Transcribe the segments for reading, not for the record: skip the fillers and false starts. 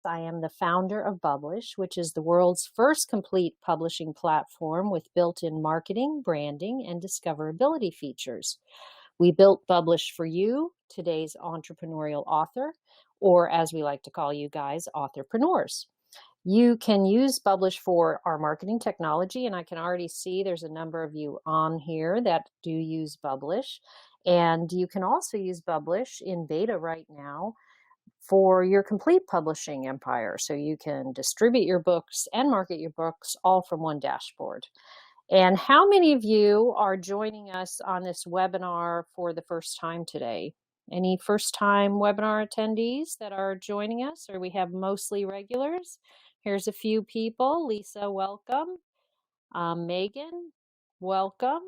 I am the founder of Publish, which is the world's first complete publishing platform with built-in marketing, branding, and discoverability features. We built Publish for you, today's entrepreneurial author, or as we like to call you guys, authorpreneurs. You can use Publish for our marketing technology, and I can already see there's a number of you on here that do use Publish. And you can also use Publish in beta right now for your complete publishing empire. So you can distribute your books and market your books all from one dashboard. And how many of you are joining us on this webinar for the first time today? Any first-time webinar attendees that are joining us, or we have mostly regulars? Here's a few people. Lisa, welcome. Megan, welcome.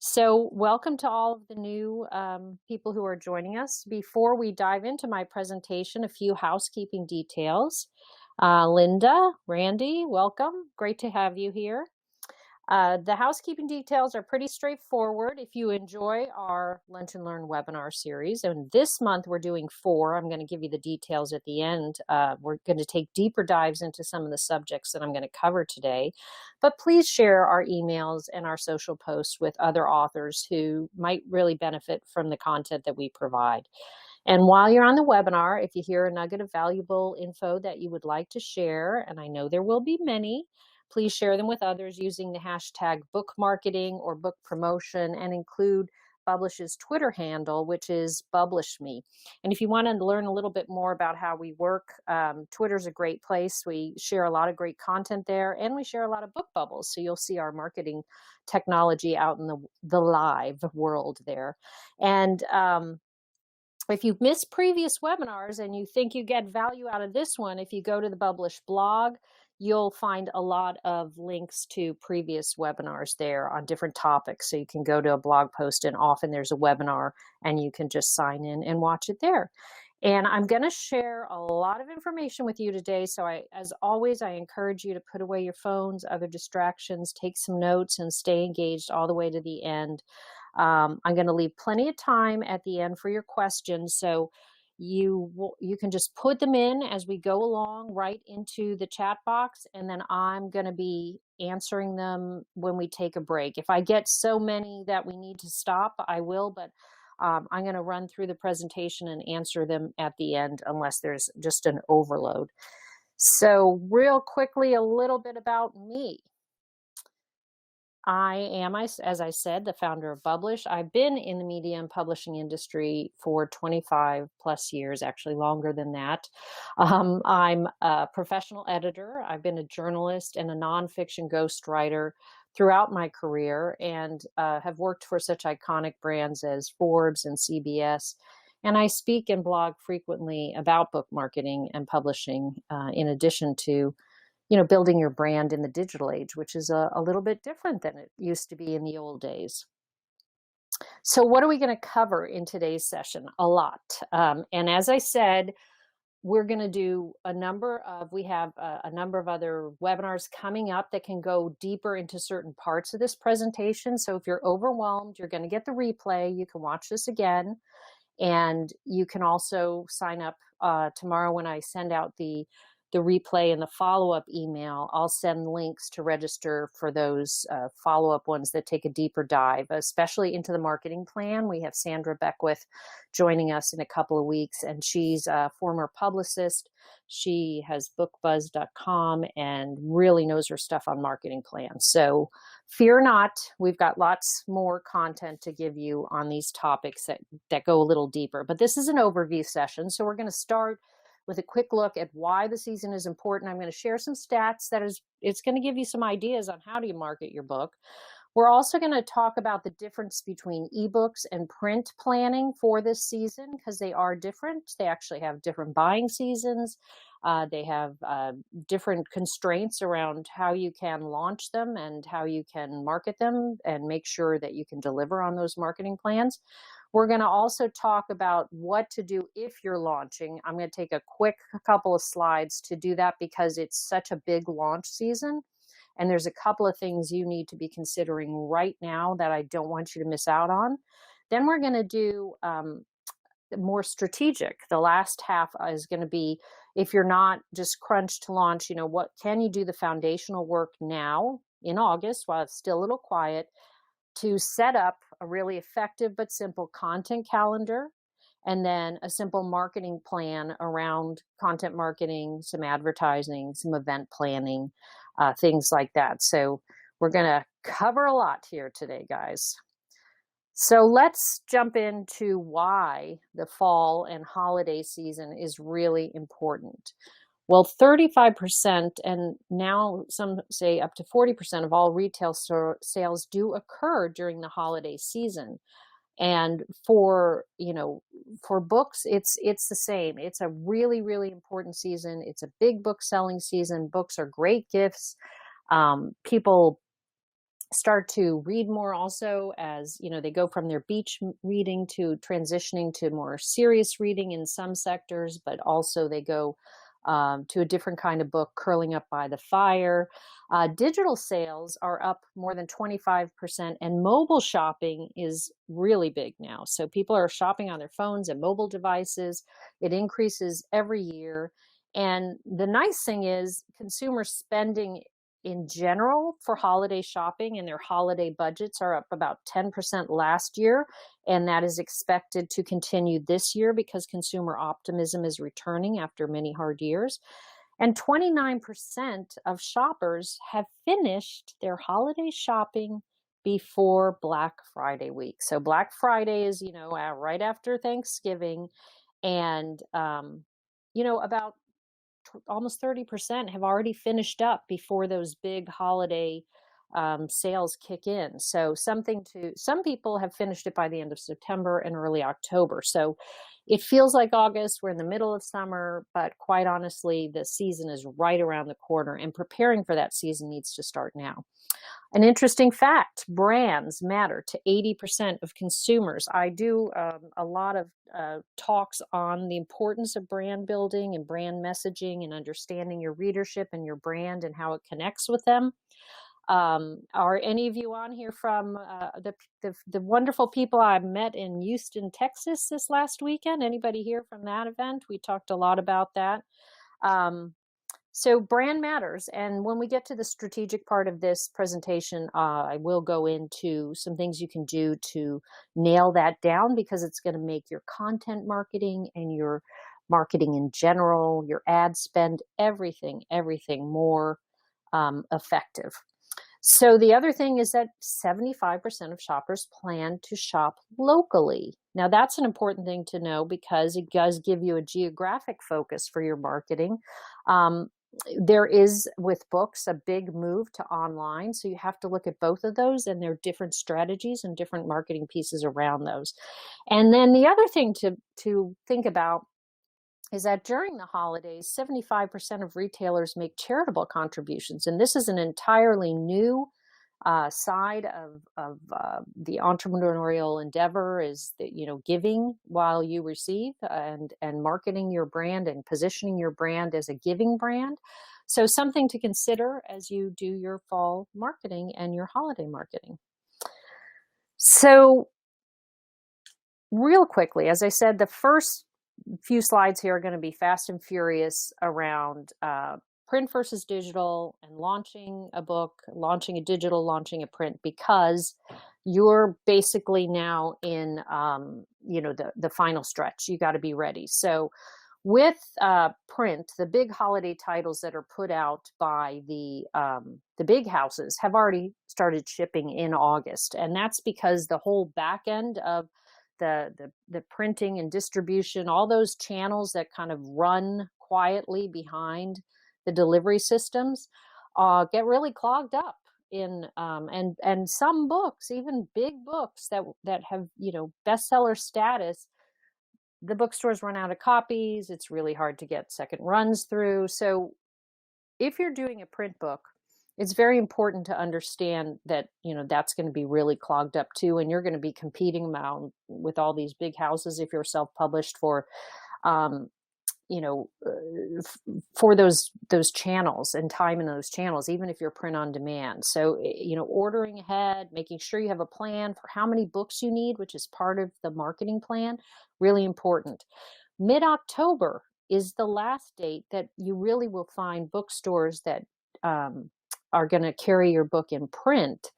So welcome to all of the new people who are joining us. Before we dive into my presentation, a few housekeeping details. Linda, Randy, welcome. Great to have you here. The housekeeping details are pretty straightforward if you enjoy our Lunch and Learn webinar series. And this month we're doing 4. I'm going to give you the details at the end. We're going to take deeper dives into some of the subjects that I'm going to cover today. But please share our emails and our social posts with other authors who might really benefit from the content that we provide. And while you're on the webinar, if you hear a nugget of valuable info that you would like to share, and I know there will be many, please share them with others using the hashtag book marketing or book promotion, and include Publish's Twitter handle, which is PublishMe. And if you want to learn a little bit more about how we work, Twitter's a great place. We share a lot of great content there, and we share a lot of book bubbles. So you'll see our marketing technology out in the live world there. And if you've missed previous webinars and you think you get value out of this one, if you go to the Publish blog, you'll find a lot of links to previous webinars there on different topics. So you can go to a blog post, and often there's a webinar and you can just sign in and watch it there. And I'm going to share a lot of information with you today. So as always, I encourage you to put away your phones, other distractions, take some notes, and stay engaged all the way to the end. I'm going to leave plenty of time at the end for your questions. So you can just put them in as we go along right into the chat box, and then I'm going to be answering them when we take a break. If I get so many that we need to stop, I will, but I'm going to run through the presentation and answer them at the end unless there's just an overload. So real quickly, a little bit about me. I am, as I said, the founder of Publish. I've been in the media and publishing industry for 25 plus years, actually longer than that. I'm a professional editor. I've been a journalist and a nonfiction ghostwriter throughout my career, and have worked for such iconic brands as Forbes and CBS. And I speak and blog frequently about book marketing and publishing, in addition to building your brand in the digital age, which is a little bit different than it used to be in the old days. So what are we going to cover in today's session? A lot. And as I said, we're going to do we have a number of other webinars coming up that can go deeper into certain parts of this presentation. So if you're overwhelmed, you're going to get the replay. You can watch this again. And you can also sign up tomorrow when I send out the replay and the follow-up email. I'll send links to register for those follow-up ones that take a deeper dive, especially into the marketing plan. We have Sandra Beckwith joining us in a couple of weeks, and she's a former publicist. She has bookbuzz.com and really knows her stuff on marketing plans. So fear not, we've got lots more content to give you on these topics that go a little deeper. But this is an overview session, so we're going to start with a quick look at why the season is important. I'm going to share some stats it's going to give you some ideas on how do you market your book. We're also going to talk about the difference between ebooks and print planning for this season, because they are different. They actually have different buying seasons. They have different constraints around how you can launch them and how you can market them and make sure that you can deliver on those marketing plans. We're going to also talk about what to do if you're launching. I'm going to take a quick couple of slides to do that because it's such a big launch season. And there's a couple of things you need to be considering right now that I don't want you to miss out on. Then we're going to do more strategic. The last half is going to be if you're not just crunched to launch, what can you do the foundational work now in August while it's still a little quiet to set up a really effective but simple content calendar, and then a simple marketing plan around content marketing, some advertising, some event planning, things like that. So we're going to cover a lot here today, guys. So let's jump into why the fall and holiday season is really important. Well, 35%, and now some say up to 40% of all retail store sales do occur during the holiday season. And for books, it's the same. It's a really, really important season. It's a big book selling season. Books are great gifts. People start to read more also, as they go from their beach reading to transitioning to more serious reading in some sectors, but also they go to a different kind of book, curling up by the fire. Digital sales are up more than 25%, and mobile shopping is really big now. So people are shopping on their phones and mobile devices. It increases every year. And the nice thing is consumer spending in general for holiday shopping and their holiday budgets are up about 10% last year. And that is expected to continue this year because consumer optimism is returning after many hard years. And 29% of shoppers have finished their holiday shopping before Black Friday week. So Black Friday is, right after Thanksgiving. And, about almost 30% have already finished up before those big holiday sales kick in. So some people have finished it by the end of September and early October. So it feels like August, we're in the middle of summer, but quite honestly, the season is right around the corner, and preparing for that season needs to start now. An interesting fact, brands matter to 80% of consumers. I do a lot of talks on the importance of brand building and brand messaging and understanding your readership and your brand and how it connects with them. Are any of you on here from the wonderful people I met in Houston, Texas this last weekend? Anybody here from that event? We talked a lot about that. So brand matters. And when we get to the strategic part of this presentation, I will go into some things you can do to nail that down, because it's going to make your content marketing and your marketing in general, your ad spend, everything more effective. So the other thing is that 75% of shoppers plan to shop locally. Now that's an important thing to know because it does give you a geographic focus for your marketing. There is, with books, a big move to online. So you have to look at both of those, and there are different strategies and different marketing pieces around those. And then the other thing to think about is that during the holidays, 75% of retailers make charitable contributions. And this is an entirely new side of the entrepreneurial endeavor, is that, giving while you receive, and marketing your brand and positioning your brand as a giving brand. So something to consider as you do your fall marketing and your holiday marketing. So real quickly, as I said, the first few slides here are going to be fast and furious around print versus digital, and launching a book, launching a digital, launching a print, because you're basically now in the final stretch. You got to be ready. So with print, the big holiday titles that are put out by the big houses have already started shipping in August, and that's because the whole back end of the printing and distribution, all those channels that kind of run quietly behind the delivery systems, get really clogged up in and some books, even big books that have bestseller status, the bookstores run out of copies. It's really hard to get second runs through. So if you're doing a print book, it's very important to understand that that's going to be really clogged up too, and you're going to be competing with all these big houses if you're self-published for for those channels and time in those channels, even if you're print on demand. So ordering ahead, making sure you have a plan for how many books you need, which is part of the marketing plan, really important. Mid-October is the last date that you really will find bookstores that um, are going to carry your book in print.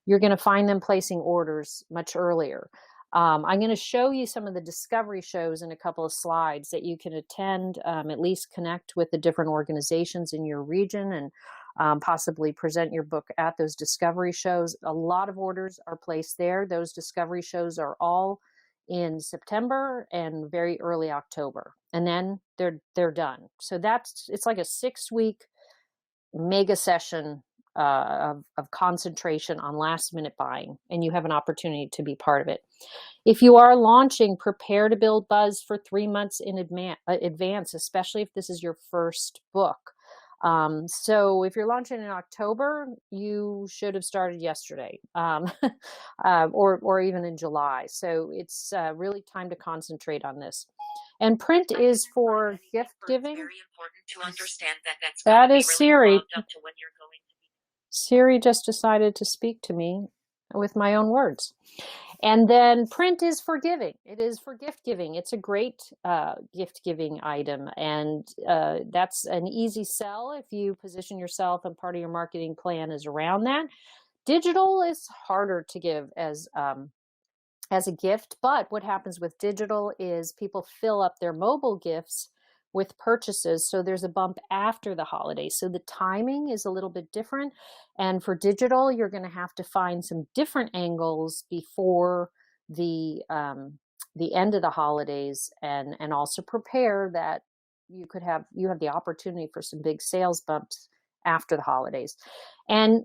You're going to find them placing orders much earlier. I'm going to show you some of the discovery shows in a couple of slides that you can attend, at least connect with the different organizations in your region, and possibly present your book at those discovery shows. A lot of orders are placed there. Those discovery shows are all in September and very early October, and then they're done. So it's like a 6-week mega session of concentration on last minute buying, and you have an opportunity to be part of it. If you are launching, prepare to build buzz for 3 months in advance, especially if this is your first book. So if you're launching in October, you should have started yesterday, or even in July. So it's really time to concentrate on this. And print is for gift giving. Very important to understand that is Siri. Siri just decided to speak to me with my own words. And then print is for giving. It is for gift giving. It's a great gift giving item. And that's an easy sell if you position yourself and part of your marketing plan is around that. Digital is harder to give as a gift, but what happens with digital is people fill up their mobile gifts with purchases, so there's a bump after the holidays. So the timing is a little bit different, and for digital, you're going to have to find some different angles before the end of the holidays, and also prepare that you have the opportunity for some big sales bumps after the holidays. And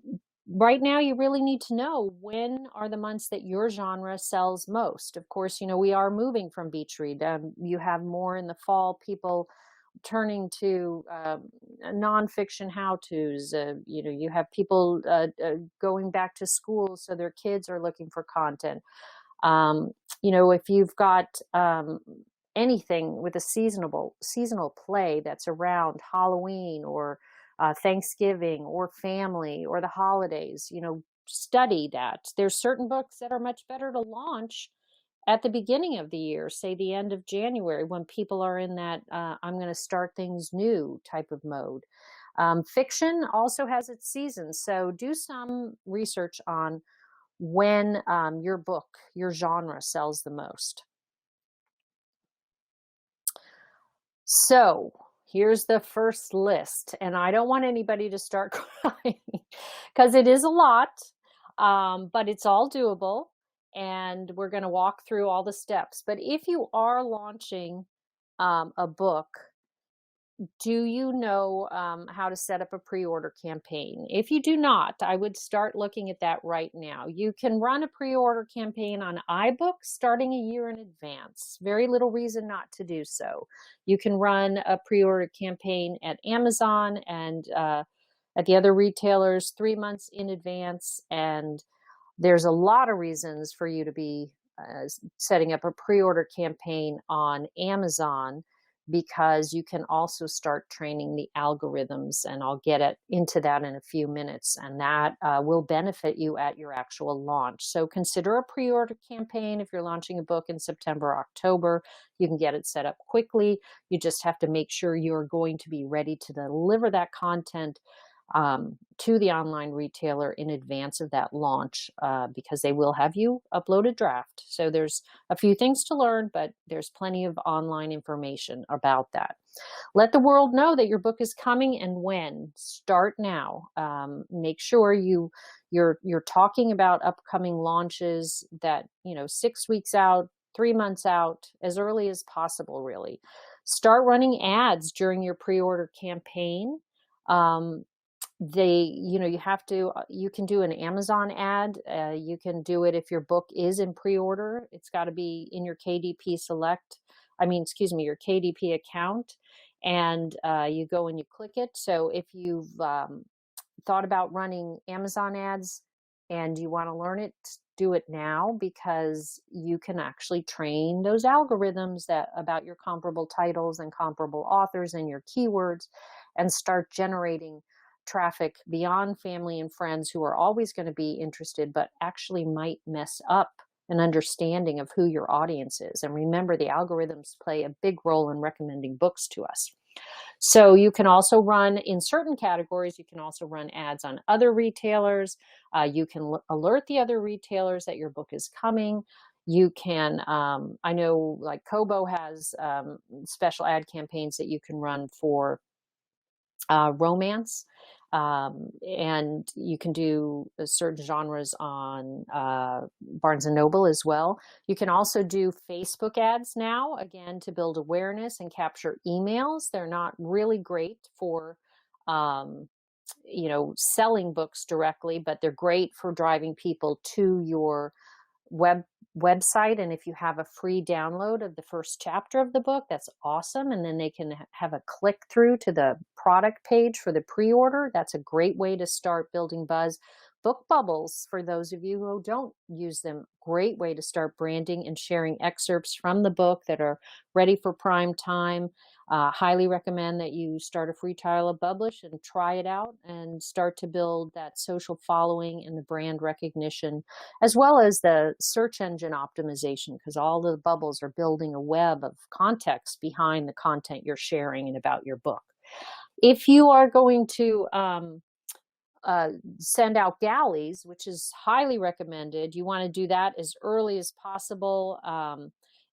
right now, you really need to know when are the months that your genre sells most. Of course, we are moving from beach read. You have more in the fall, people turning to nonfiction how-tos. You have people going back to school, so their kids are looking for content. If you've got anything with a seasonal play that's around Halloween or Thanksgiving or family or the holidays, study that. There's certain books that are much better to launch at the beginning of the year, say the end of January, when people are in that I'm going to start things new type of mode. Fiction also has its seasons, so do some research on when your genre sells the most. So here's the first list, and I don't want anybody to start crying because it is a lot, but it's all doable, and we're going to walk through all the steps. But if you are launching a book, do you know how to set up a pre-order campaign? If you do not, I would start looking at that right now. You can run a pre-order campaign on iBooks starting a year in advance. Very little reason not to do so. You can run a pre-order campaign at Amazon and at the other retailers 3 months in advance. And there's a lot of reasons for you to be setting up a pre-order campaign on Amazon, because you can also start training the algorithms, and I'll get into that in a few minutes, and that will benefit you at your actual launch. So consider a pre-order campaign. If you're launching a book in September, October, you can get it set up quickly. You just have to make sure you're going to be ready to deliver that content to the online retailer in advance of that launch, because they will have you upload a draft. So there's a few things to learn, but there's plenty of online information about that. Let the world know that your book is coming and when. Start now. Make sure you're talking about upcoming launches that 6 weeks out, 3 months out, as early as possible. Really, start running ads during your pre-order campaign. You can do an Amazon ad. You can do it if your book is in pre-order. It's got to be in your KDP your KDP account, and you go and you click it. So if you've thought about running Amazon ads and you want to learn it, do it now, because you can actually train those algorithms about your comparable titles and comparable authors and your keywords, and start generating traffic beyond family and friends who are always going to be interested, but actually might mess up an understanding of who your audience is. And remember, the algorithms play a big role in recommending books to us. So you can also run in certain categories, you can also run ads on other retailers. You can alert the other retailers that your book is coming. You can, I know like Kobo has special ad campaigns that you can run for romance. And you can do certain genres on Barnes and Noble as well. You can also do Facebook ads now, again, to build awareness and capture emails. They're not really great for, selling books directly, but they're great for driving people to your website. And if you have a free download of the first chapter of the book, that's awesome. And then they can have a click through to the product page for the pre-order. That's a great way to start building buzz. Book bubbles, for those of you who don't use them, great way to start branding and sharing excerpts from the book that are ready for prime time. Highly recommend that you start a free trial of Publish and try it out and start to build that social following and the brand recognition, as well as the search engine optimization, because all the bubbles are building a web of context behind the content you're sharing and about your book. If you are going to send out galleys, which is highly recommended, you want to do that as early as possible.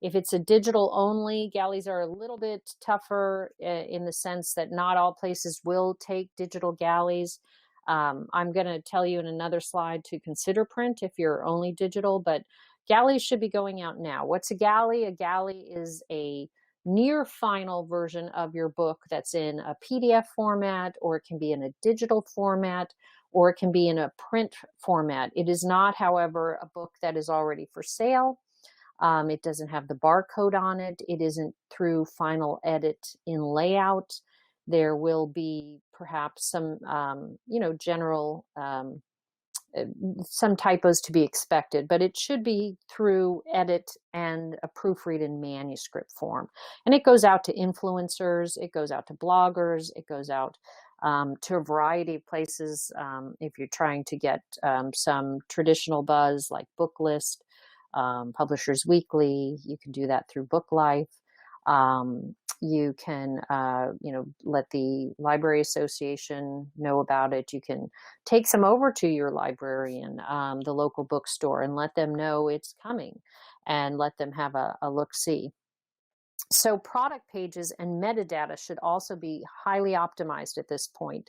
If it's a digital only, galleys are a little bit tougher in the sense that not all places will take digital galleys. I'm going to tell you in another slide to consider print if you're only digital, but galleys should be going out now. What's a galley? A galley is a near final version of your book that's in a PDF format, or it can be in a digital format, or it can be in a print format. It is not, however, a book that is already for sale. It doesn't have the barcode on it. It isn't through final edit in layout. There will be perhaps some, general, some typos to be expected, but it should be through edit and a proofread in manuscript form. And it goes out to influencers, it goes out to bloggers, it goes out to a variety of places. If you're trying to get some traditional buzz like Booklist, Publishers Weekly, you can do that through Book Life. You can, let the Library Association know about it. You can take some over to your librarian, the local bookstore, and let them know it's coming and let them have a look-see. So product pages and metadata should also be highly optimized at this point.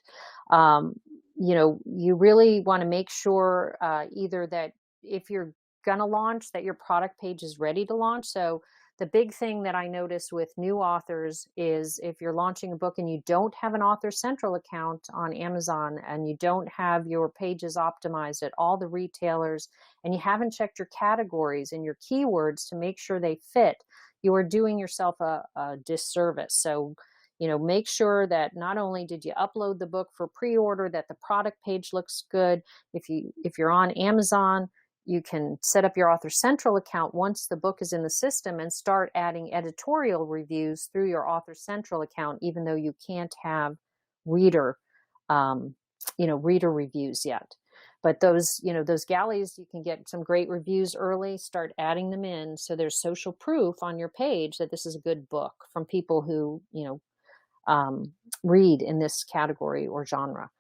You really want to make sure either that if you're going to launch, that your product page is ready to launch. So the big thing that I notice with new authors is if you're launching a book and you don't have an Author Central account on Amazon and you don't have your pages optimized at all the retailers and you haven't checked your categories and your keywords to make sure they fit, you are doing yourself a disservice. So, make sure that not only did you upload the book for pre-order, that the product page looks good. If you're on Amazon, you can set up your Author Central account once the book is in the system and start adding editorial reviews through your Author Central account, even though you can't have reader reviews yet. But those galleys, you can get some great reviews early, start adding them in. So there's social proof on your page that this is a good book from people who, read in this category or genre.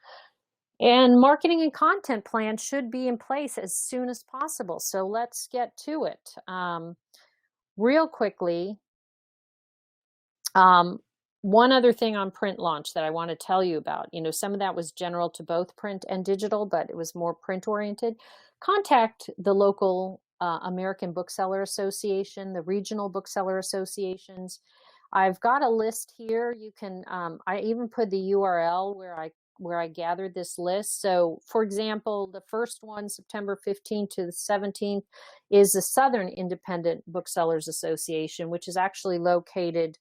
And marketing and content plan should be in place as soon as possible. So let's get to it. Real quickly, one other thing on print launch that I want to tell you about. Some of that was general to both print and digital, but it was more print oriented. Contact the local American Bookseller Association, the regional bookseller associations. I've got a list here. You can, I even put the URL where I gathered this list. So for example, the first one, September 15th to the 17th, is the Southern Independent Booksellers Association, which is actually located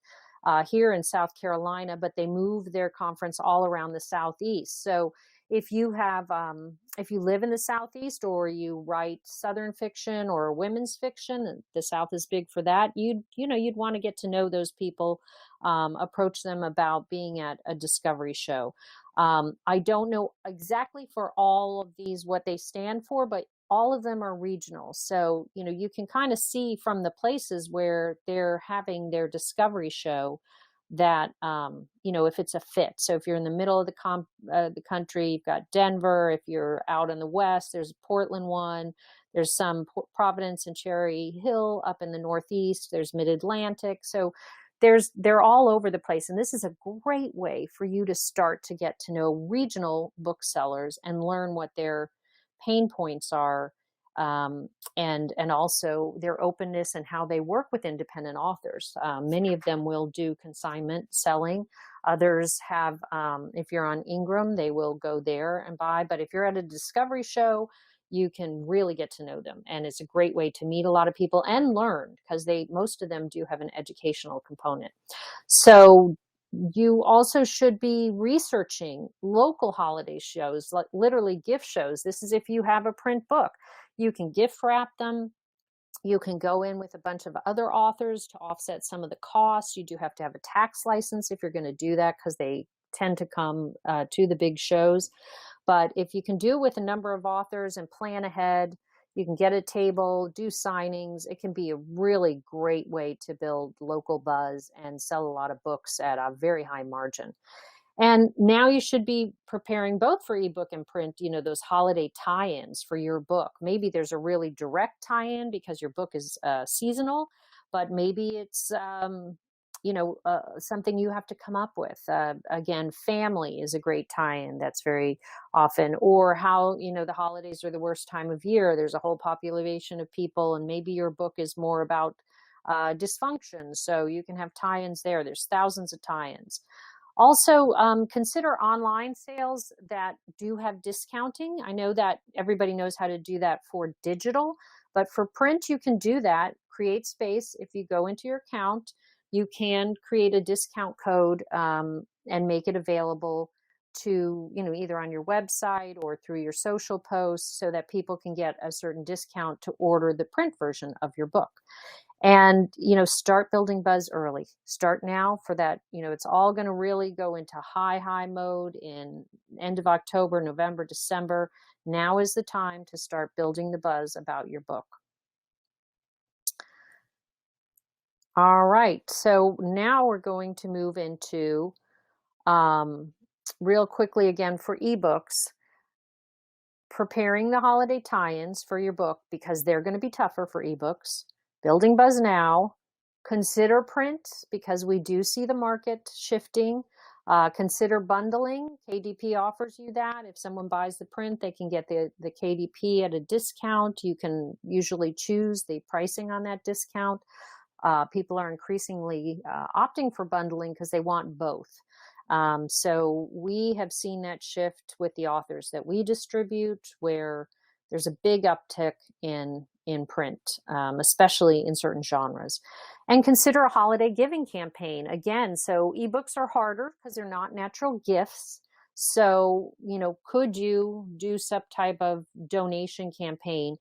here in South Carolina, but they move their conference all around the Southeast. So if you live in the Southeast or you write Southern fiction or women's fiction, the South is big for that, you'd want to get to know those people approach them about being at a discovery show. I don't know exactly for all of these what they stand for, but all of them are regional. So, you can kind of see from the places where they're having their discovery show that, if it's a fit. So if you're in the middle of the country, you've got Denver. If you're out in the West, there's a Portland one. There's some Providence and Cherry Hill up in the Northeast. There's Mid-Atlantic. So they're all over the place. And this is a great way for you to start to get to know regional booksellers and learn what their pain points are, and also their openness and how they work with independent authors. Many of them will do consignment selling. Others have, if you're on Ingram, they will go there and buy. But if you're at a discovery show, you can really get to know them. And it's a great way to meet a lot of people and learn, because most of them do have an educational component. So you also should be researching local holiday shows, like literally gift shows. This is if you have a print book. You can gift wrap them. You can go in with a bunch of other authors to offset some of the costs. You do have to have a tax license if you're going to do that, because they tend to come to the big shows. But if you can do with a number of authors and plan ahead, you can get a table, do signings. It can be a really great way to build local buzz and sell a lot of books at a very high margin. And now you should be preparing both for ebook and print, those holiday tie-ins for your book. Maybe there's a really direct tie-in because your book is seasonal, but maybe it's, something you have to come up with. Again, family is a great tie-in that's very often, or how, the holidays are the worst time of year. There's a whole population of people, and maybe your book is more about dysfunction. So you can have tie-ins there. There's thousands of tie-ins. Also, consider online sales that do have discounting. I know that everybody knows how to do that for digital, but for print, you can do that. Create space. If you go into your account, you can create a discount code and make it available to, either on your website or through your social posts, so that people can get a certain discount to order the print version of your book. And, start building buzz early. Start now for that. It's all going to really go into high mode in end of October, November, December. Now is the time to start building the buzz about your book. All right. So now we're going to move into, real quickly again, for ebooks, preparing the holiday tie-ins for your book, because they're going to be tougher for ebooks. Building buzz now. Consider print, because we do see the market shifting. Consider bundling. KDP offers you that. If someone buys the print, they can get the KDP at a discount. You can usually choose the pricing on that discount. People are increasingly opting for bundling because they want both. So we have seen that shift with the authors that we distribute, where there's a big uptick in print, especially in certain genres. And consider a holiday giving campaign. Again, so ebooks are harder because they're not natural gifts. So, could you do some type of donation campaign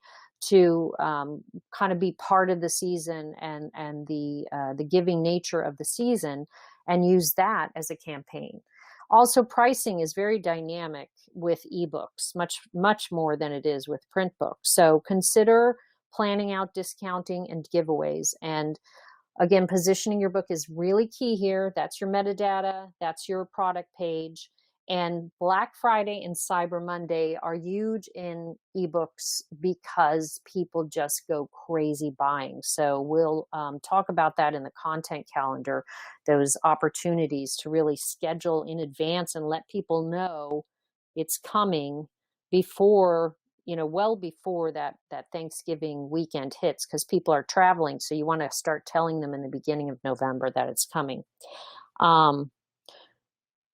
to kind of be part of the season and the giving nature of the season, and use that as a campaign? Also, pricing is very dynamic with ebooks, much more than it is with print books. So consider planning out discounting and giveaways. And again, positioning your book is really key here. That's your metadata. That's your product page. And Black Friday and Cyber Monday are huge in ebooks because people just go crazy buying. So we'll talk about that in the content calendar, those opportunities to really schedule in advance and let people know it's coming before, well before that Thanksgiving weekend hits, because people are traveling. So you want to start telling them in the beginning of November that it's coming.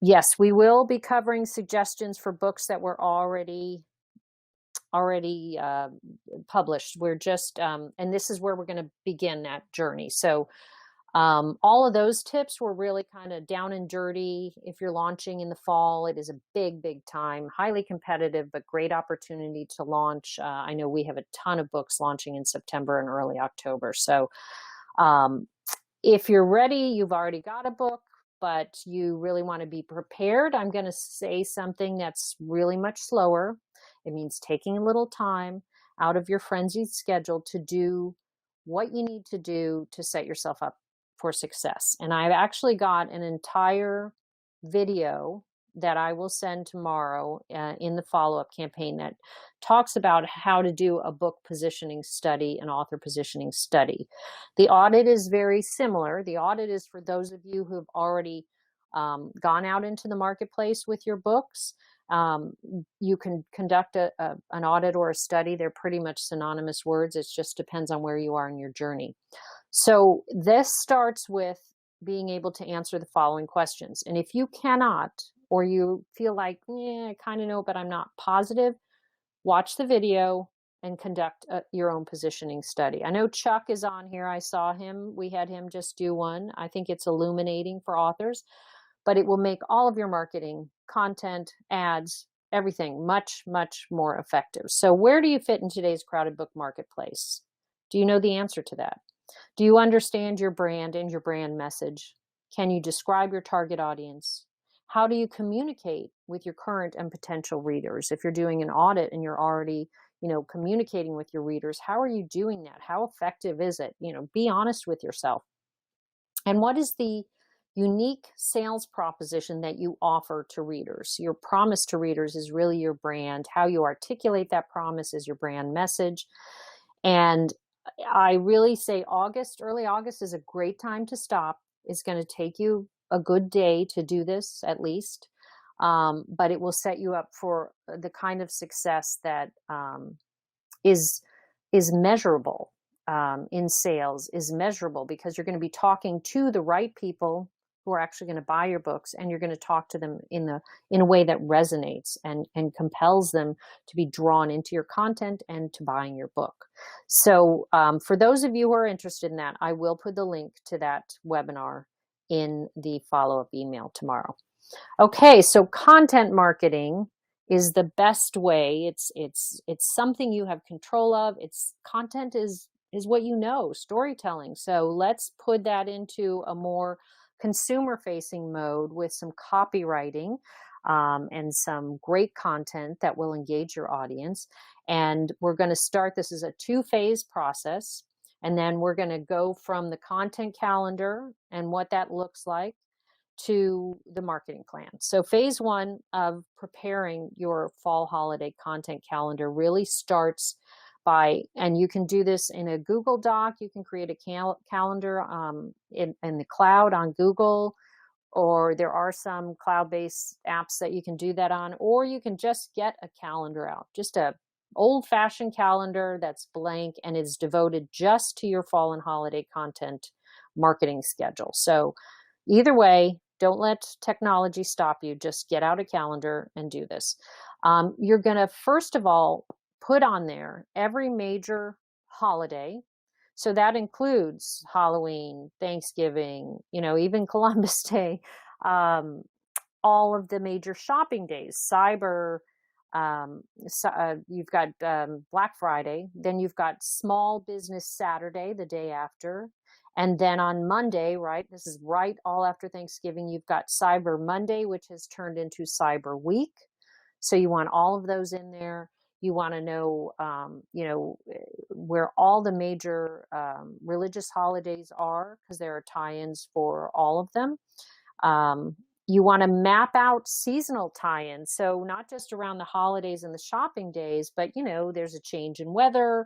Yes, we will be covering suggestions for books that were already published. We're just, and this is where we're going to begin that journey. So all of those tips were really kind of down and dirty. If you're launching in the fall, it is a big time, highly competitive, but great opportunity to launch. I know we have a ton of books launching in September and early October. So If you're ready, you've already got a book, but you really want to be prepared, I'm going to say something that's really much slower. It means taking a little time out of your frenzied schedule to do what you need to do to set yourself up for success. And I've actually got an entire video that I will send tomorrow in the follow-up campaign that talks about how to do a book positioning study, an author positioning study. The audit is very similar. The audit is for those of you who have already gone out into the marketplace with your books. You can conduct an audit or a study. They're pretty much synonymous words. It just depends on where you are in your journey. So this starts with being able to answer the following questions. And if you cannot, or you feel like, I kind of know, but I'm not positive, watch the video and conduct your own positioning study. I know Chuck is on here. I saw him. We had him just do one. I think it's illuminating for authors, but it will make all of your marketing, content, ads, everything much, much more effective. So where do you fit in today's crowded book marketplace? Do you know the answer to that? Do you understand your brand and your brand message? Can you describe your target audience? How do you communicate with your current and potential readers? If you're doing an audit and you're already, communicating with your readers, how are you doing that? How effective is it? Be honest with yourself. And what is the unique sales proposition that you offer to readers? Your promise to readers is really your brand. How you articulate that promise is your brand message. And I really say early August is a great time to stop. It's going to take you a good day to do this, at least. But it will set you up for the kind of success that is measurable in sales, is measurable, because you're going to be talking to the right people who are actually going to buy your books, and you're going to talk to them in a way that resonates and compels them to be drawn into your content and to buying your book. So for those of you who are interested in that, I will put the link to that webinar in the follow-up email tomorrow. Okay, so content marketing is the best way. It's something you have control of. Content is what you know, storytelling. So let's put that into a more consumer-facing mode with some copywriting and some great content that will engage your audience. And we're going to start. This is a 2-phase process. And then we're going to go from the content calendar and what that looks like to the marketing plan. So phase 1 of preparing your fall holiday content calendar really starts by, and you can do this in a Google Doc. You can create a calendar in the cloud on Google, or there are some cloud-based apps that you can do that on, or you can just get a calendar out, just a old-fashioned calendar that's blank and is devoted just to your fall and holiday content marketing schedule. So either way, don't let technology stop you. Just get out a calendar and do this. You're going to, first of all, put on there every major holiday. So that includes Halloween, Thanksgiving, even Columbus Day, all of the major shopping days, Cyber, you've got Black Friday, then you've got Small Business Saturday, the day after. And then on Monday, right, this is right all after Thanksgiving, you've got Cyber Monday, which has turned into Cyber Week. So you want all of those in there. You want to know, where all the major religious holidays are, because there are tie-ins for all of them. You want to map out seasonal tie-ins. So not just around the holidays and the shopping days, but, there's a change in weather.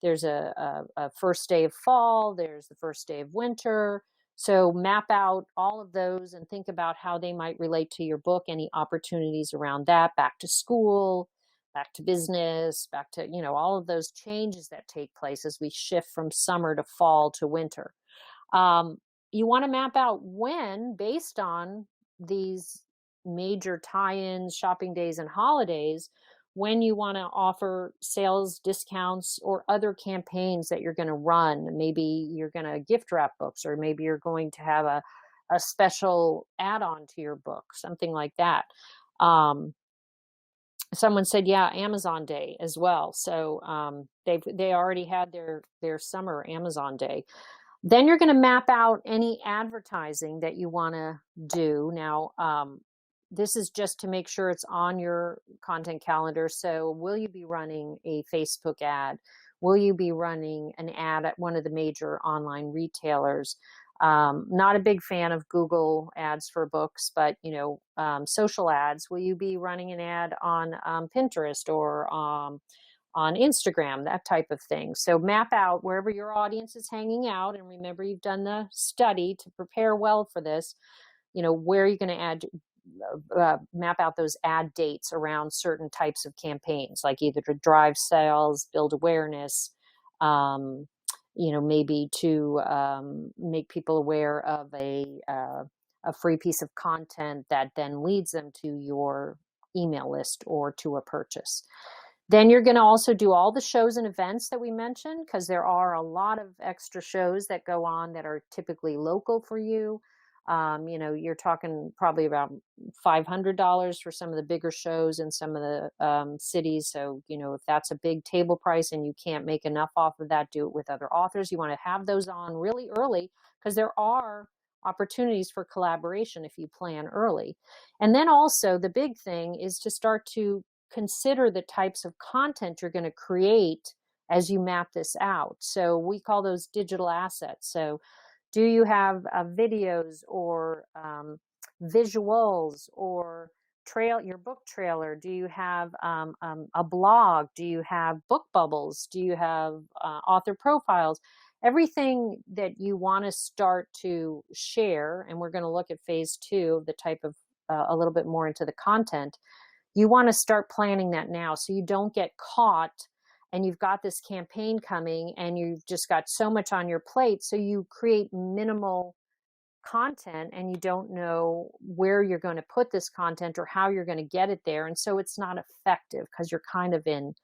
There's a first day of fall. There's the first day of winter. So map out all of those and think about how they might relate to your book, any opportunities around that, back to school, back to business, back to, all of those changes that take place as we shift from summer to fall to winter. You want to map out when, based on these major tie-ins, shopping days, and holidays, when you want to offer sales discounts or other campaigns that you're going to run. Maybe you're going to gift wrap books, or maybe you're going to have a special add-on to your book, something like that. Someone said, yeah, Amazon Day as well. So they already had their summer Amazon Day. Then you're going to map out any advertising that you want to do. Now, this is just to make sure it's on your content calendar. So will you be running a Facebook ad? Will you be running an ad at one of the major online retailers? Not a big fan of Google ads for books, but social ads. Will you be running an ad on Pinterest or on Instagram, that type of thing? So map out wherever your audience is hanging out. And remember, you've done the study to prepare well for this. Where are you going to map out those ad dates around certain types of campaigns, like either to drive sales, build awareness, maybe to make people aware of a free piece of content that then leads them to your email list or to a purchase. Then you're going to also do all the shows and events that we mentioned, because there are a lot of extra shows that go on that are typically local for you. You're talking probably about $500 for some of the bigger shows in some of the cities. So, if that's a big table price and you can't make enough off of that, do it with other authors. You want to have those on really early, because there are opportunities for collaboration if you plan early. And then also the big thing is to start to consider the types of content you're going to create as you map this out. So we call those digital assets. So do you have videos or visuals or your book trailer? Do you have a blog? Do you have book bubbles? Do you have author profiles? Everything that you want to start to share, and we're going to look at phase 2 of the type of a little bit more into the content. You want to start planning that now so you don't get caught and you've got this campaign coming and you've just got so much on your plate. So you create minimal content and you don't know where you're going to put this content or how you're going to get it there. And so it's not effective because you're kind of in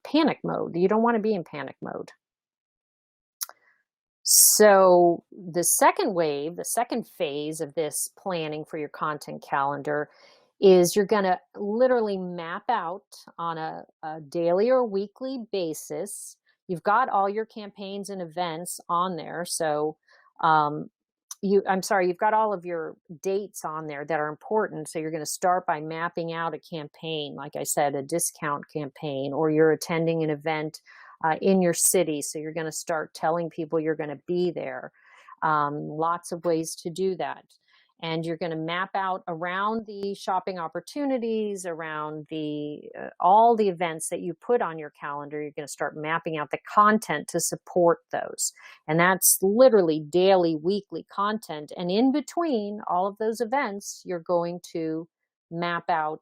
panic mode. You don't want to be in panic mode. So the second wave, the second phase of this planning for your content calendar is you're going to literally map out on a daily or weekly basis. You've got all your campaigns and events on there. So you've got all of your dates on there that are important. So you're going to start by mapping out a campaign, like I said, a discount campaign, or you're attending an event in your city. So you're going to start telling people you're going to be there. Lots of ways to do that. And you're going to map out around the shopping opportunities, around all the events that you put on your calendar. You're going to start mapping out the content to support those. And that's literally daily, weekly content. And in between all of those events, you're going to map out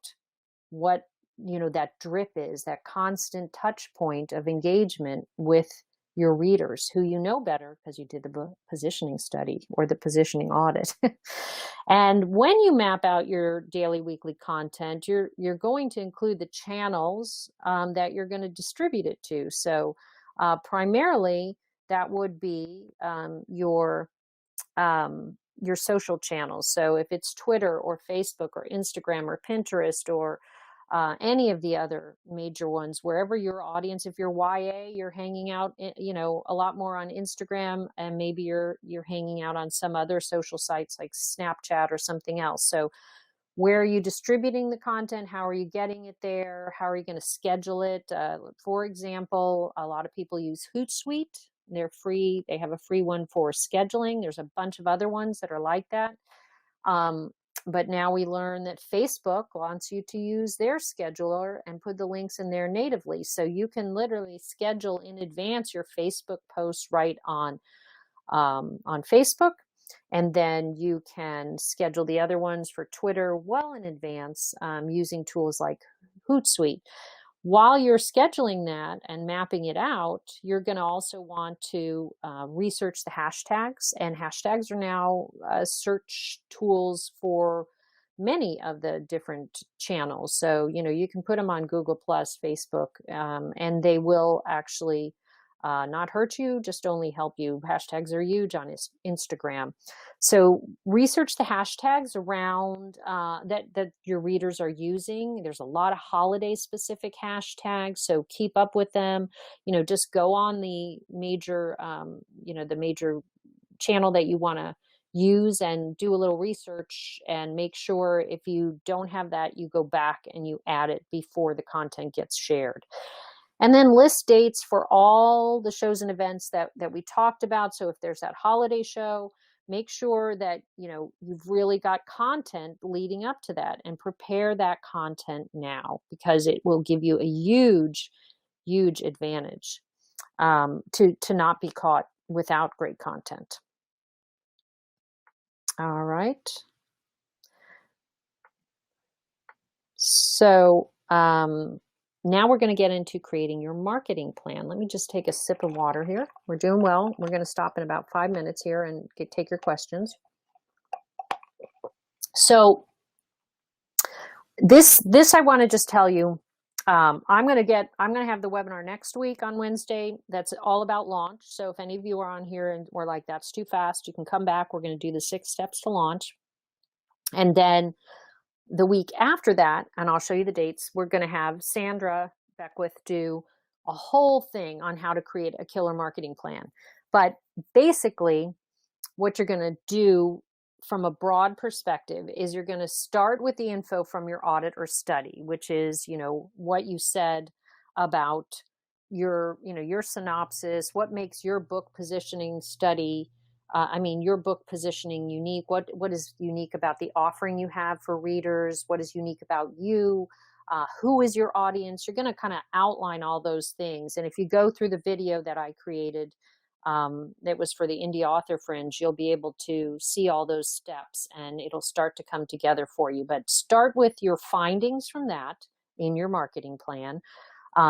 what that drip is, that constant touch point of engagement with your readers, who you know better because you did the positioning study or the positioning audit. And when you map out your daily, weekly content, you're going to include the channels that you're going to distribute it to. So primarily that would be your social channels. So if it's Twitter or Facebook or Instagram or Pinterest or any of the other major ones, wherever your audience, if you're YA, you're hanging out, a lot more on Instagram, and maybe you're hanging out on some other social sites like Snapchat or something else. So where are you distributing the content? How are you getting it there? How are you going to schedule it? For example, a lot of people use Hootsuite. They're free. They have a free one for scheduling. There's a bunch of other ones that are like that. But now we learn that Facebook wants you to use their scheduler and put the links in there natively. So you can literally schedule in advance your Facebook posts right on Facebook. And then you can schedule the other ones for Twitter well in advance using tools like Hootsuite. While you're scheduling that and mapping it out, you're going to also want to research the hashtags. And hashtags are now search tools for many of the different channels. So, you can put them on Google Plus, Facebook, and they will actually not hurt you, just only help you. Hashtags are huge on Instagram. So research the hashtags around that your readers are using. There's a lot of holiday specific hashtags, so keep up with them. Just go on the major, the major channel that you want to use and do a little research and make sure if you don't have that, you go back and you add it before the content gets shared. And then list dates for all the shows and events that we talked about. So if there's that holiday show, make sure that you've really got content leading up to that, and prepare that content now, because it will give you a huge advantage to not be caught without great content. All right. So now we're going to get into creating your marketing plan. Let me just take a sip of water here. We're doing well. We're going to stop in about 5 minutes here and take your questions. So this I want to just tell you, I'm going to have the webinar next week on Wednesday. That's all about launch. So if any of you are on here and we're like, that's too fast, you can come back. We're going to do the 6 steps to launch. And then the week after that, and I'll show you the dates, we're going to have Sandra Beckwith do a whole thing on how to create a killer marketing plan. But basically, what you're going to do from a broad perspective is you're going to start with the info from your audit or study, which is, what you said about your synopsis, what makes your book positioning study your book positioning unique. What is unique about the offering you have for readers? What is unique about you? Who is your audience? You're going to kind of outline all those things. And if you go through the video that I created, that was for the Indie Author Fringe, you'll be able to see all those steps and it'll start to come together for you. But start with your findings from that in your marketing plan.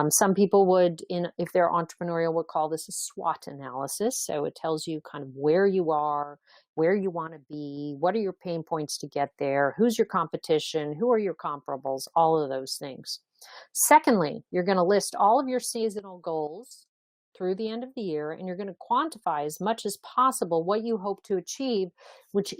Some people would, if they're entrepreneurial, would call this a SWOT analysis. So it tells you kind of where you are, where you want to be, what are your pain points to get there, who's your competition, who are your comparables, all of those things. Secondly, you're going to list all of your seasonal goals through the end of the year, and you're going to quantify as much as possible what you hope to achieve, which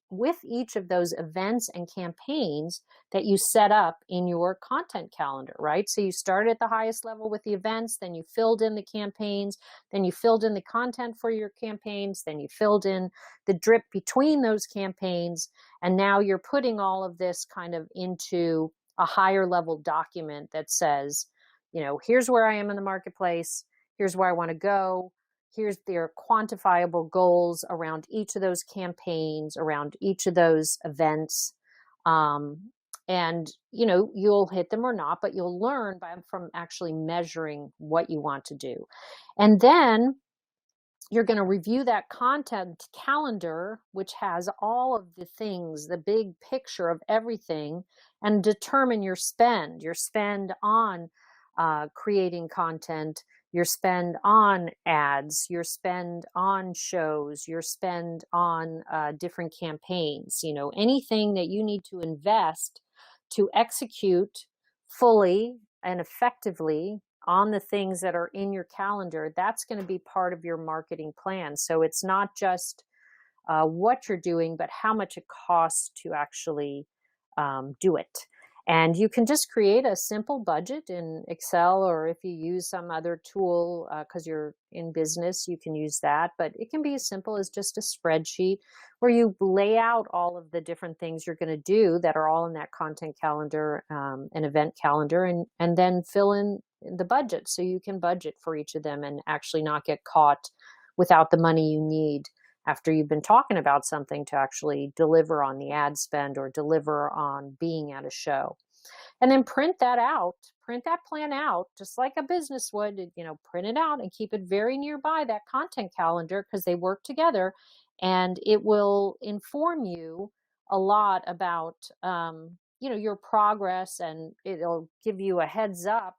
with each of those events and campaigns that you set up in your content calendar, right? So you started at the highest level with the events, then you filled in the campaigns, then you filled in the content for your campaigns, then you filled in the drip between those campaigns, and now you're putting all of this kind of into a higher level document that says, here's where I am in the marketplace, here's where I want to go, here's their quantifiable goals around each of those campaigns, around each of those events. And you'll hit them or not, but you'll learn from actually measuring what you want to do. And then you're going to review that content calendar, which has all of the things, the big picture of everything, and determine your spend on creating content, your spend on ads, your spend on shows, your spend on different campaigns, anything that you need to invest to execute fully and effectively on the things that are in your calendar. That's going to be part of your marketing plan. So it's not just what you're doing, but how much it costs to actually do it. And you can just create a simple budget in Excel, or if you use some other tool, because you're in business, you can use that. But it can be as simple as just a spreadsheet where you lay out all of the different things you're going to do that are all in that content calendar, and event calendar, and then fill in the budget so you can budget for each of them and actually not get caught without the money you need after you've been talking about something to actually deliver on the ad spend or deliver on being at a show. And then print that plan out, just like a business would, print it out and keep it very nearby that content calendar, because they work together, and it will inform you a lot about, your progress, and it'll give you a heads up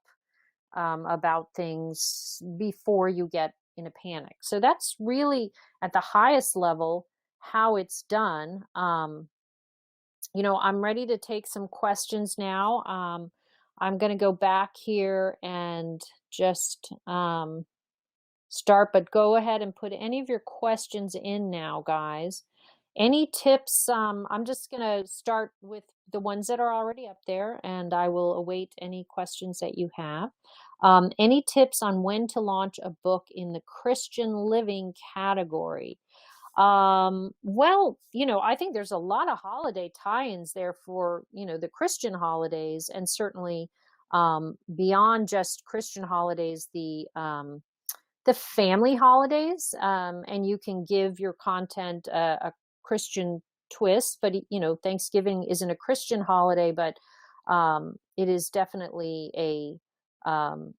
about things before you get in a panic. So that's really at the highest level how it's done. I'm ready to take some questions now. I'm going to go back here and just start, but go ahead and put any of your questions in now, guys. Any tips? I'm just going to start with the ones that are already up there, and I will await any questions that you have. Any tips on when to launch a book in the Christian living category? Well, I think there's a lot of holiday tie-ins there for, the Christian holidays, and certainly beyond just Christian holidays, the family holidays, and you can give your content a Christian twist. But Thanksgiving isn't a Christian holiday, but it is definitely a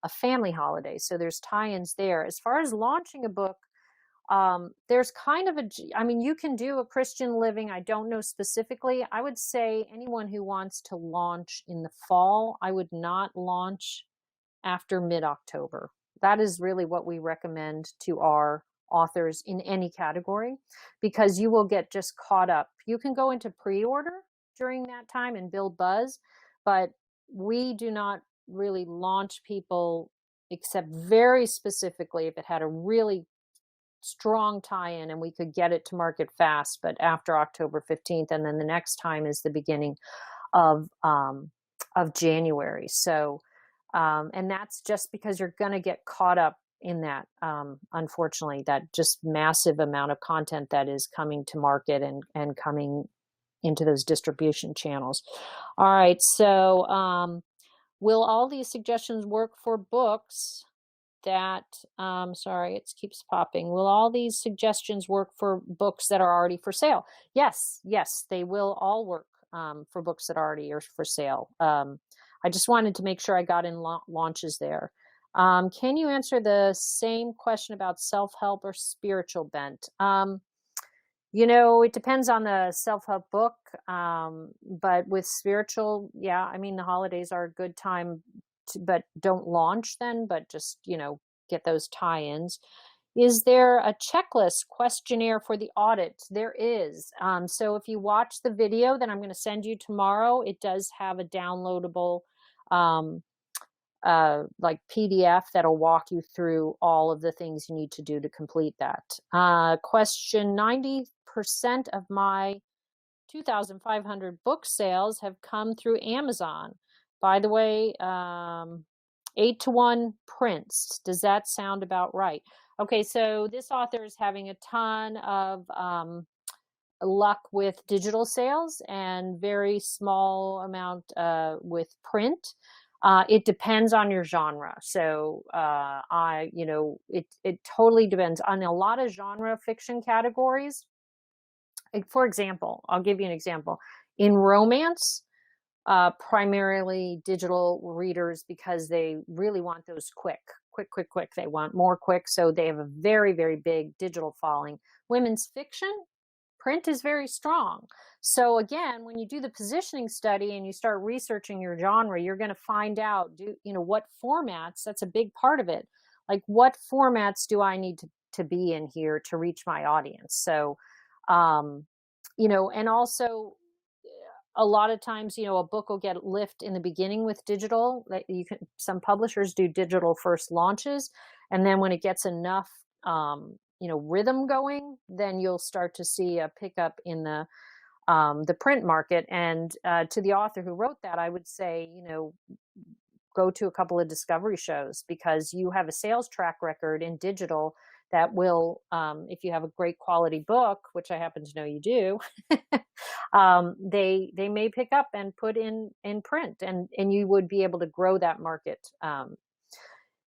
family holiday. So there's tie-ins there. As far as launching a book, there's kind of you can do a Christian living. I don't know specifically. I would say anyone who wants to launch in the fall, I would not launch after mid-October. That is really what we recommend to our authors in any category, because you will get just caught up. You can go into pre-order during that time and build buzz, but we do not really launch people except very specifically if it had a really strong tie-in and we could get it to market fast, but after October 15th, and then the next time is the beginning of January. So, and that's just because you're going to get caught up in that, unfortunately, that just massive amount of content that is coming to market and coming into those distribution channels. All right, so will all these suggestions work for books that, sorry, it keeps popping. Will all these suggestions work for books that are already for sale? Yes, they will all work for books that already are for sale. I just wanted to make sure I got in launches there. Can you answer the same question about self-help or spiritual bent? It depends on the self-help book, but with spiritual, yeah, the holidays are a good time, but don't launch then, but just, get those tie-ins. Is there a checklist questionnaire for the audit? There is. So if you watch the video that I'm going to send you tomorrow, it does have a downloadable like PDF that'll walk you through all of the things you need to do to complete that. Question: 90% of my 2,500 book sales have come through Amazon. By the way, 8-to-1 prints. Does that sound about right? Okay, so this author is having a ton of luck with digital sales and very small amount with print. It depends on your genre. So it totally depends on a lot of genre fiction categories. For example, I'll give you an example. In romance, primarily digital readers, because they really want those quick. They want more quick, so they have a very, very big digital following. Women's fiction, print is very strong. So again, when you do the positioning study and you start researching your genre, you're going to find out, what formats, that's a big part of it. Like, what formats do I need to be in here to reach my audience? So, and also a lot of times, a book will get lift in the beginning with digital. Some publishers do digital first launches, and then when it gets enough, rhythm going, then you'll start to see a pickup in the print market. And to the author who wrote that, I would say, go to a couple of discovery shows, because you have a sales track record in digital that will, if you have a great quality book, which I happen to know you do, they may pick up and put in print, and you would be able to grow that market.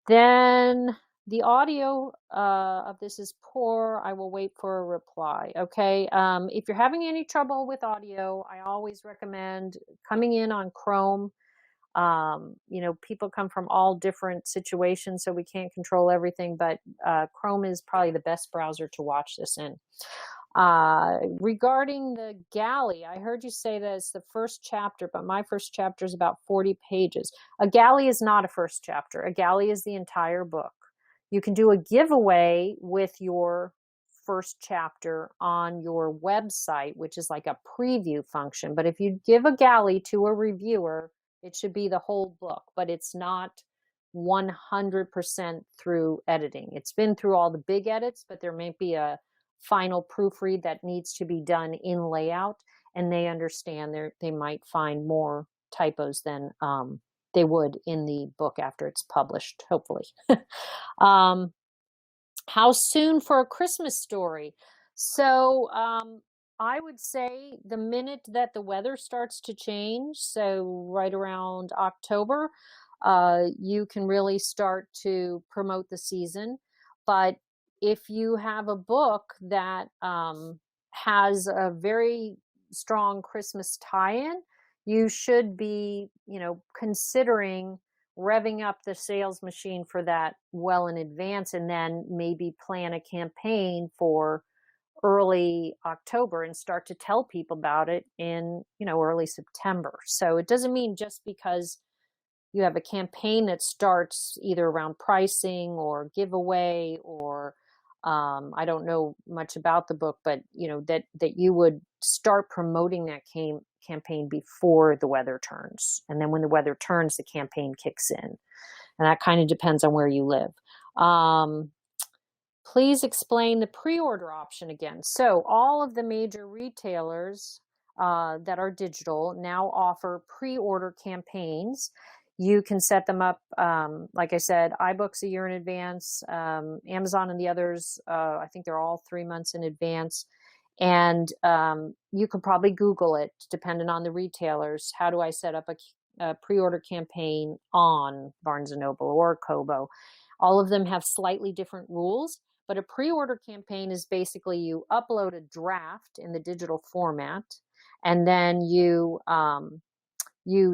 Then the audio of this is poor. I will wait for a reply. Okay. If you're having any trouble with audio, I always recommend coming in on Chrome. People come from all different situations, so we can't control everything, but Chrome is probably the best browser to watch this in. Regarding the galley, I heard you say that it's the first chapter, but my first chapter is about 40 pages. A galley is not a first chapter. A galley is the entire book. You can do a giveaway with your first chapter on your website, which is like a preview function. But if you give a galley to a reviewer, it should be the whole book, but it's not 100% through editing. It's been through all the big edits, but there may be a final proofread that needs to be done in layout, and they understand they might find more typos than they would in the book after it's published, hopefully. um, how soon for a Christmas story? So I would say the minute that the weather starts to change, so right around October, you can really start to promote the season. But if you have a book that has a very strong Christmas tie-in, you should be, considering revving up the sales machine for that well in advance, and then maybe plan a campaign for early October and start to tell people about it in, early September. So it doesn't mean just because you have a campaign that starts either around pricing or giveaway or I don't know much about the book, but that you would start promoting that campaign before the weather turns. And then when the weather turns, the campaign kicks in. And that kind of depends on where you live. Please explain the pre-order option again. So all of the major retailers that are digital now offer pre-order campaigns. You can set them up, like I said, iBooks a year in advance. Amazon and the others, I think they're all 3 months in advance. And you could probably Google it, depending on the retailers. How do I set up a pre-order campaign on Barnes & Noble or Kobo? All of them have slightly different rules, but a pre-order campaign is basically you upload a draft in the digital format, and then you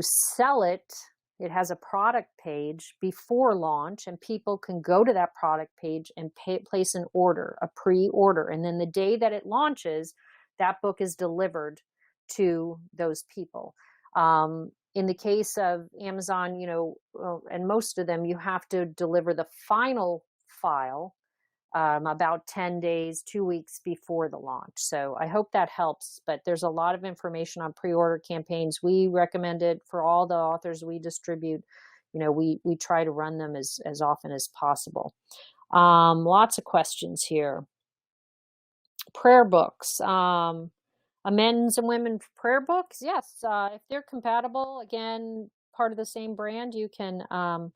sell it. It has a product page before launch, and people can go to that product page and place an order, a pre-order. And then the day that it launches, that book is delivered to those people. In the case of Amazon, and most of them, you have to deliver the final file about 10 days, 2 weeks before the launch. So I hope that helps, but there's a lot of information on pre-order campaigns. We recommend it for all the authors we distribute. We try to run them as often as possible. Lots of questions here. Prayer books. A men's and women's prayer books. Yes, if they're compatible, again, part of the same brand, you can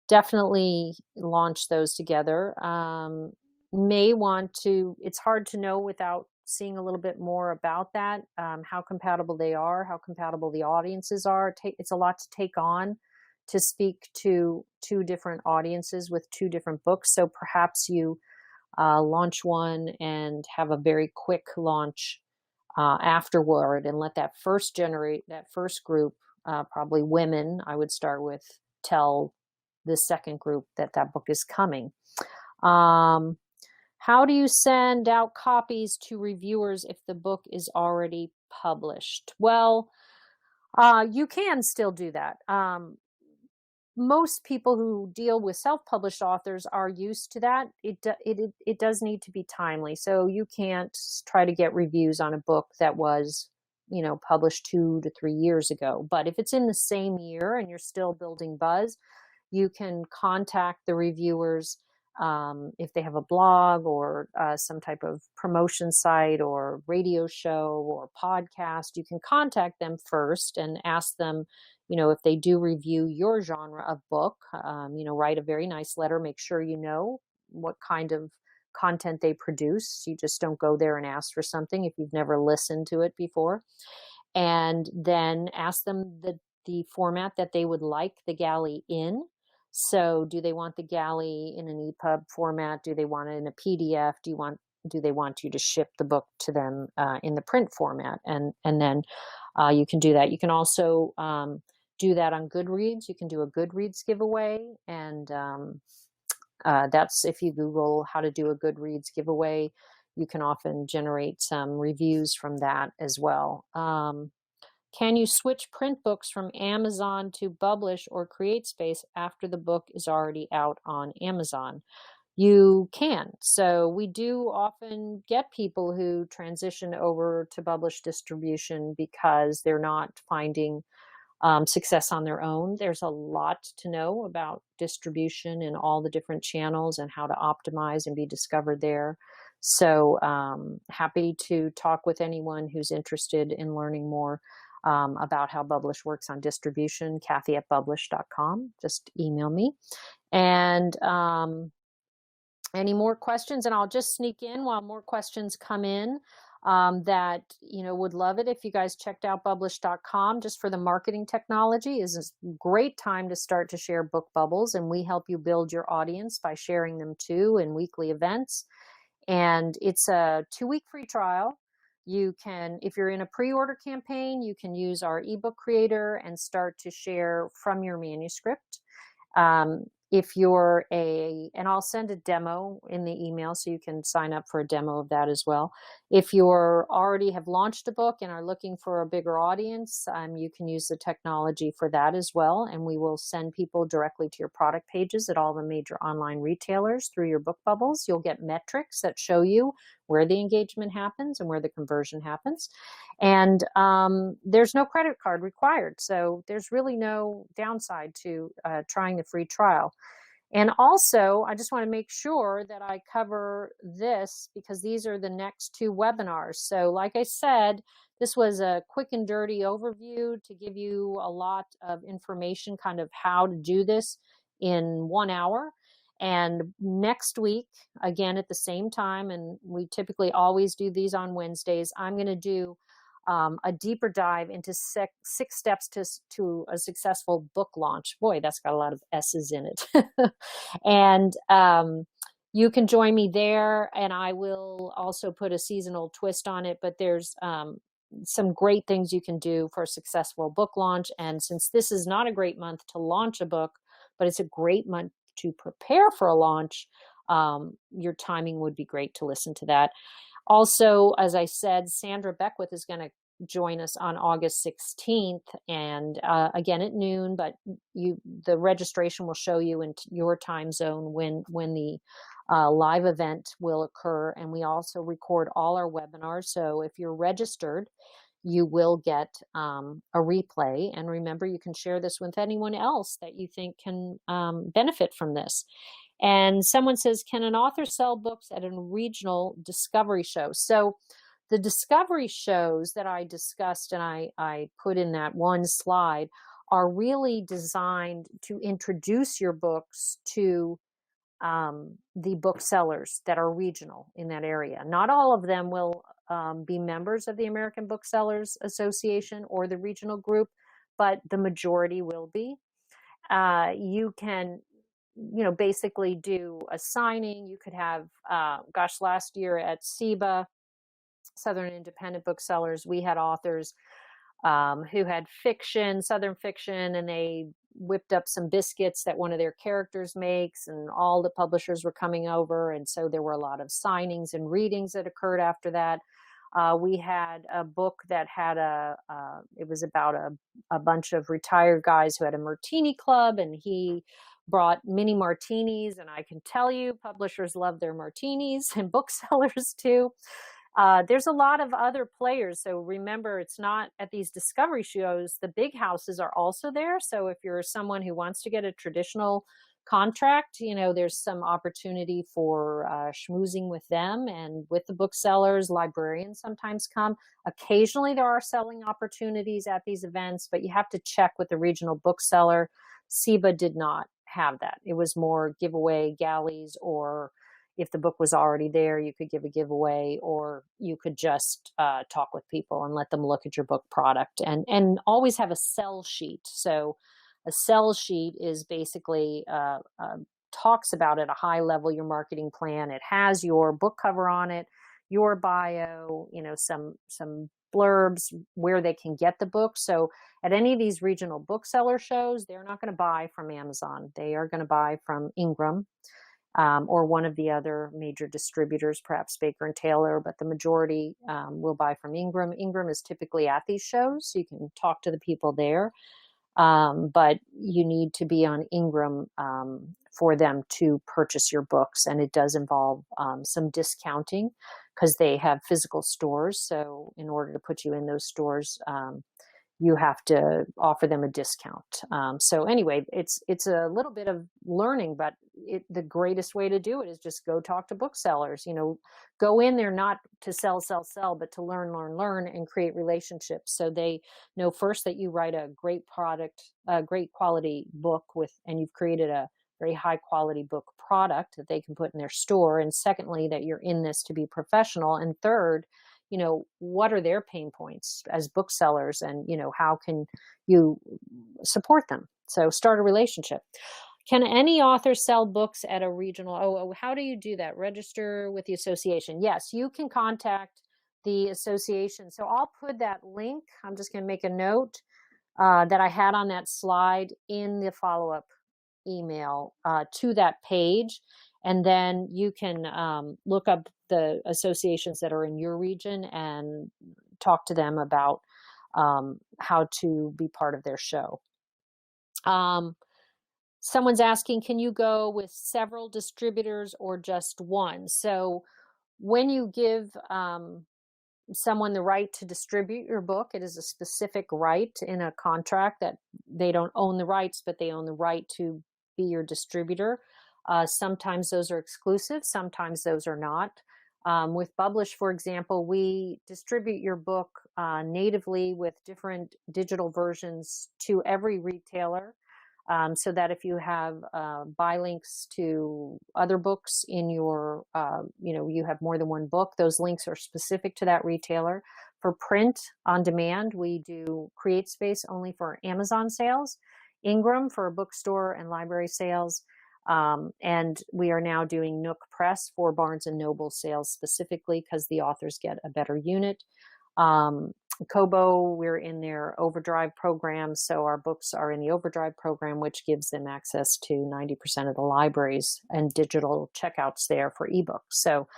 definitely launch those together. May want to, it's hard to know without seeing a little bit more about that, how compatible they are, how compatible the audiences are. It's a lot to take on to speak to two different audiences with two different books. So perhaps you launch one and have a very quick launch afterward, and let that first group, probably women, I would start with, tell the second group that book is coming. How do you send out copies to reviewers if the book is already published? Well, you can still do that. Most people who deal with self-published authors are used to that. It does need to be timely. So you can't try to get reviews on a book that was, published 2 to 3 years ago. But if it's in the same year and you're still building buzz, you can contact the reviewers if they have a blog or some type of promotion site or radio show or podcast. You can contact them first and ask them, if they do review your genre of book, write a very nice letter. Make sure you know what kind of content they produce. You just don't go there and ask for something if you've never listened to it before. And then ask them the format that they would like the galley in. So do they want the galley in an EPUB format? Do they want it in a PDF? Do they want you to ship the book to them in the print format? And then you can do that. You can also do that on Goodreads. You can do a Goodreads giveaway, and that's, if you Google how to do a Goodreads giveaway, you can often generate some reviews from that as well. Can you switch print books from Amazon to Publish or CreateSpace after the book is already out on Amazon? You can. So we do often get people who transition over to Publish distribution because they're not finding success on their own. There's a lot to know about distribution and all the different channels and how to optimize and be discovered there. So happy to talk with anyone who's interested in learning more about how Publish works on distribution. Kathy@publish.com. Just email me. And any more questions? And I'll just sneak in while more questions come in. That would love it if you guys checked out publish.com just for the marketing technology. Is a great time to start to share book bubbles, and we help you build your audience by sharing them too in weekly events. And it's a 2-week free trial. You can, if you're in a pre-order campaign, you can use our ebook creator and start to share from your manuscript. If you're and I'll send a demo in the email so you can sign up for a demo of that as well. If you're already have launched a book and are looking for a bigger audience, you can use the technology for that as well. And we will send people directly to your product pages at all the major online retailers through your book bubbles. You'll get metrics that show you where the engagement happens and where the conversion happens. And there's no credit card required. So there's really no downside to trying the free trial. And also, I just want to make sure that I cover this because these are the next 2 webinars. So like I said, this was a quick and dirty overview to give you a lot of information, kind of how to do this in 1 hour. And next week, again, at the same time, and we typically always do these on Wednesdays, I'm going to do a deeper dive into 6 steps to a successful book launch. Boy, that's got a lot of S's in it. And you can join me there, and I will also put a seasonal twist on it, but there's some great things you can do for a successful book launch. And since this is not a great month to launch a book, but it's a great month to prepare for a launch, your timing would be great to listen to that. Also, as I said, Sandra Beckwith is going to join us on August 16th, and again at noon, but the registration will show you in your time zone when the live event will occur. And we also record all our webinars. So if you're registered, you will get a replay. And remember, you can share this with anyone else that you think can benefit from this. And someone says, can an author sell books at a regional discovery show? So the discovery shows that I discussed and I put in that one slide are really designed to introduce your books to the booksellers that are regional in that area. Not all of them will be members of the American Booksellers Association or the regional group, but the majority will be. You can basically do a signing. You could have, last year at SIBA, Southern Independent Booksellers, we had authors who had Southern fiction, and they whipped up some biscuits that one of their characters makes, and all the publishers were coming over. And so there were a lot of signings and readings that occurred after that. We had a book that had it was about a bunch of retired guys who had a martini club, and he brought mini martinis. And I can tell you, publishers love their martinis, and booksellers too. There's a lot of other players. So remember, it's not at these discovery shows. The big houses are also there. So if you're someone who wants to get a traditional contract, there's some opportunity for schmoozing with them and with the booksellers. Librarians sometimes come. Occasionally there are selling opportunities at these events, but you have to check with the regional bookseller. SIBA did not have that. It was more giveaway galleys, or if the book was already there, you could give a giveaway, or you could just talk with people and let them look at your book product, and always have a sell sheet. So a sell sheet is basically talks about at a high level your marketing plan. It has your book cover on it, your bio, some blurbs where they can get the book. So at any of these regional bookseller shows, they're not going to buy from Amazon. They are going to buy from Ingram. Or one of the other major distributors, perhaps Baker and Taylor, but the majority will buy from Ingram. Ingram is typically at these shows, so you can talk to the people there. But you need to be on Ingram for them to purchase your books. And it does involve some discounting because they have physical stores. So in order to put you in those stores, you have to offer them a discount. So anyway, it's a little bit of learning, but the greatest way to do it is just go talk to booksellers. Go in there not to sell, but to learn, and create relationships. So they know first that you write a great product, a great quality book and you've created a very high quality book product that they can put in their store. And secondly, that you're in this to be professional. And third, what are their pain points as booksellers, and, how can you support them? So start a relationship. Can any author sell books at a regional? How do you do that? Register with the association. Yes, you can contact the association. So I'll put that link. I'm just going to make a note that I had on that slide in the follow-up email to that page. And then you can look up the associations that are in your region and talk to them about how to be part of their show. Someone's asking, can you go with several distributors or just one? So when you give someone the right to distribute your book, it is a specific right in a contract that they don't own the rights, but they own the right to be your distributor. Sometimes those are exclusive, sometimes those are not. With Publish, for example, we distribute your book natively with different digital versions to every retailer. So that if you have buy links to other books in your, you have more than one book, those links are specific to that retailer. For print on demand, we do CreateSpace only for Amazon sales, Ingram for bookstore and library sales, and we are now doing Nook Press for Barnes & Noble sales specifically because the authors get a better unit. Kobo, we're in their Overdrive program, so our books are in the Overdrive program, which gives them access to 90% of the libraries and digital checkouts there for ebooks. So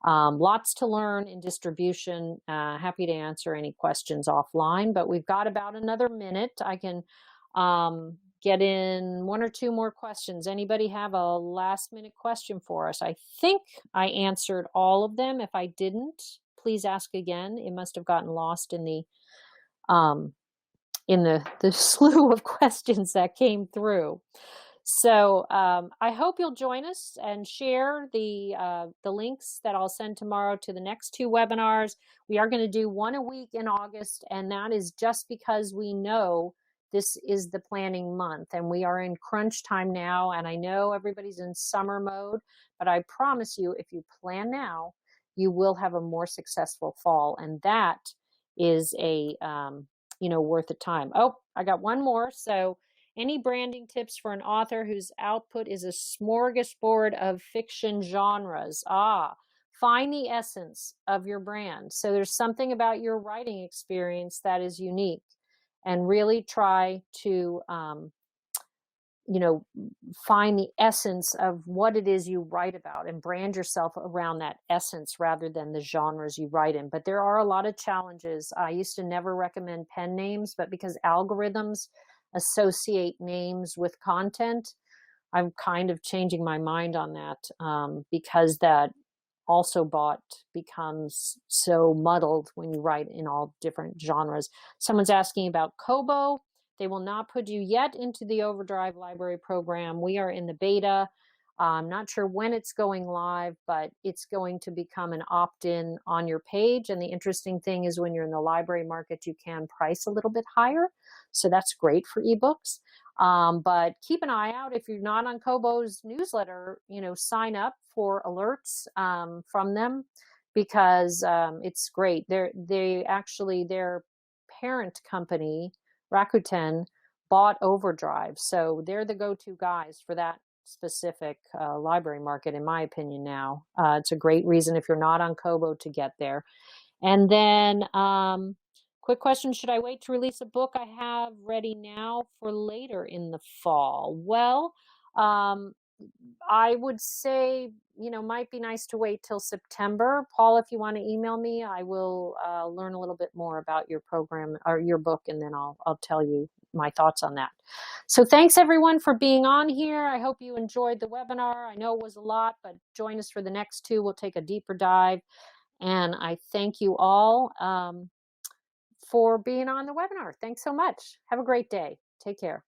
lots to learn in distribution. Happy to answer any questions offline, but we've got about another minute. I can get in one or two more questions. Anybody have a last minute question for us? I think I answered all of them. If I didn't, please ask again. It must have gotten lost in the slew of questions that came through. So I hope you'll join us and share the links that I'll send tomorrow to the next two webinars. We are going to do one a week in August, and that is just because we know this is the planning month and we are in crunch time now. And I know everybody's in summer mode, but I promise you, if you plan now, you will have a more successful fall. And that is worth the time. Oh, I got one more. So any branding tips for an author whose output is a smorgasbord of fiction genres? Find the essence of your brand. So there's something about your writing experience that is unique, and really try to find the essence of what it is you write about and brand yourself around that essence rather than the genres you write in. But there are a lot of challenges. I used to never recommend pen names, but because algorithms associate names with content, I'm kind of changing my mind on that, because that also bought becomes so muddled when you write in all different genres. Someone's asking about Kobo. They will not put you yet into the Overdrive library program. We are in the beta. I'm not sure when it's going live, but it's going to become an opt-in on your page. And the interesting thing is when you're in the library market, you can price a little bit higher. So that's great for ebooks. But keep an eye out. If you're not on Kobo's newsletter, sign up for alerts from them, because it's great. Their parent company, Rakuten, bought Overdrive. So they're the go-to guys for that specific library market, in my opinion now. It's a great reason if you're not on Kobo to get there. And then quick question, should I wait to release a book I have ready now for later in the fall? Well, I would say, might be nice to wait till September. Paul, if you want to email me, I will learn a little bit more about your program or your book, and then I'll tell you my thoughts on that. So thanks everyone for being on here. I hope you enjoyed the webinar. I know it was a lot, but join us for the next two. We'll take a deeper dive. And I thank you all for being on the webinar. Thanks so much. Have a great day. Take care.